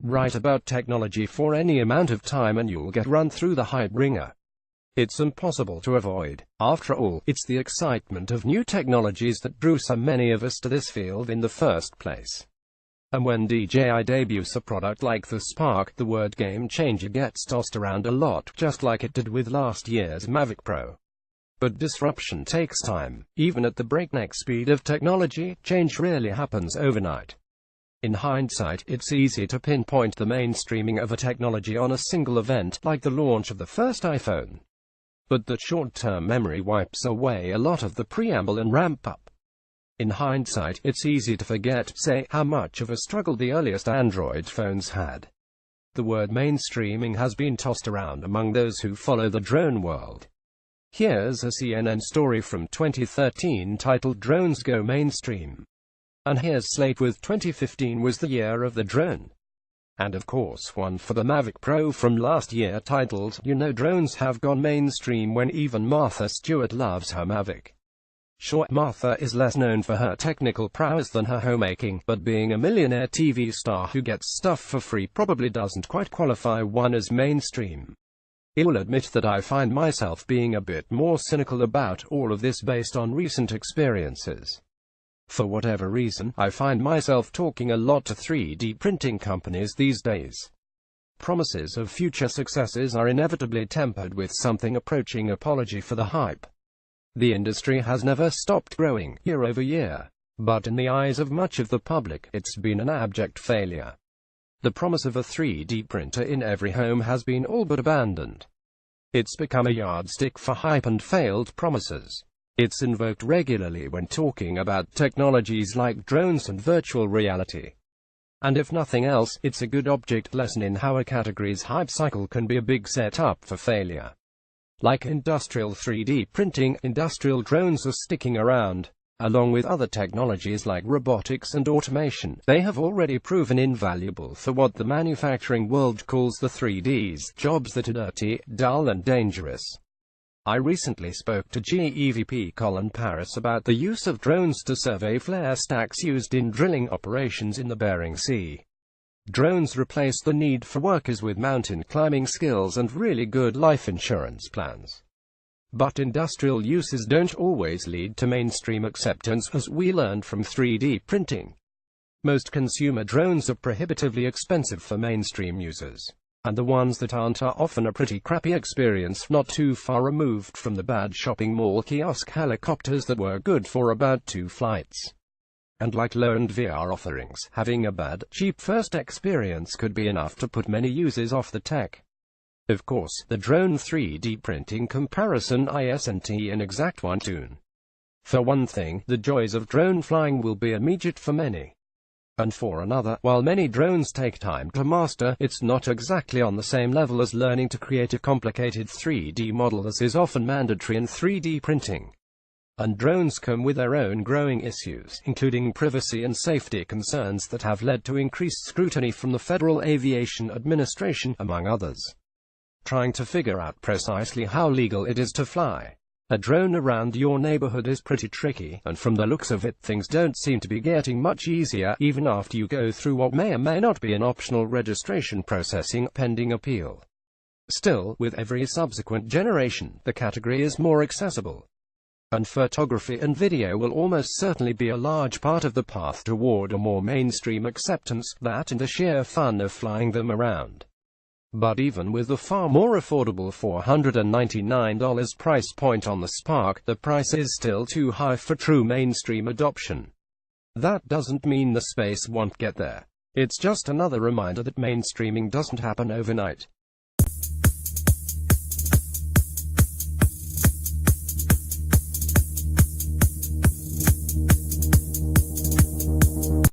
Write about technology for any amount of time and you'll get run through the hype ringer. It's impossible to avoid. After all, it's the excitement of new technologies that drew so many of us to this field in the first place. And when DJI debuts a product like the Spark, the word game changer gets tossed around a lot, just like it did with last year's Mavic Pro. But disruption takes time. Even at the breakneck speed of technology, change rarely happens overnight. In hindsight, it's easy to pinpoint the mainstreaming of a technology on a single event, like the launch of the first iPhone. But that short-term memory wipes away a lot of the preamble and ramp-up. In hindsight, it's easy to forget, say, how much of a struggle the earliest Android phones had. The word mainstreaming has been tossed around among those who follow the drone world. Here's a CNN story from 2013 titled "Drones Go Mainstream." And here's Slate with 2015 was the year of the drone. And of course one for the Mavic Pro from last year titled, "You know drones have gone mainstream when even Martha Stewart loves her Mavic." Sure, Martha is less known for her technical prowess than her homemaking, but being a millionaire TV star who gets stuff for free probably doesn't quite qualify one as mainstream. I'll admit that I find myself being a bit more cynical about all of this based on recent experiences. For whatever reason, I find myself talking a lot to 3D printing companies these days. Promises of future successes are inevitably tempered with something approaching apology for the hype. The industry has never stopped growing, year over year. But in the eyes of much of the public, it's been an abject failure. The promise of a 3D printer in every home has been all but abandoned. It's become a yardstick for hype and failed promises. It's invoked regularly when talking about technologies like drones and virtual reality. And if nothing else, it's a good object lesson in how a category's hype cycle can be a big setup for failure. Like industrial 3D printing, industrial drones are sticking around. Along with other technologies like robotics and automation, they have already proven invaluable for what the manufacturing world calls the 3Ds, jobs that are dirty, dull and dangerous. I recently spoke to GE VP Colin Paris about the use of drones to survey flare stacks used in drilling operations in the Bering Sea. Drones replace the need for workers with mountain climbing skills and really good life insurance plans. But industrial uses don't always lead to mainstream acceptance, as we learned from 3D printing. Most consumer drones are prohibitively expensive for mainstream users. And the ones that aren't are often a pretty crappy experience, not too far removed from the bad shopping mall kiosk helicopters that were good for about 2 flights. And like low-end VR offerings, having a bad, cheap first experience could be enough to put many users off the tech. Of course, the drone 3D printing comparison isn't an exact one tune. For one thing, the joys of drone flying will be immediate for many. And for another, while many drones take time to master, it's not exactly on the same level as learning to create a complicated 3D model, as is often mandatory in 3D printing. And drones come with their own growing issues, including privacy and safety concerns that have led to increased scrutiny from the Federal Aviation Administration, among others. Trying to figure out precisely how legal it is to fly a drone around your neighborhood is pretty tricky, and from the looks of it, things don't seem to be getting much easier, even after you go through what may or may not be an optional registration processing, pending appeal. Still, with every subsequent generation, the category is more accessible. And photography and video will almost certainly be a large part of the path toward a more mainstream acceptance, that and the sheer fun of flying them around. But even with the far more affordable $499 price point on the Spark, the price is still too high for true mainstream adoption. That doesn't mean the space won't get there. It's just another reminder that mainstreaming doesn't happen overnight.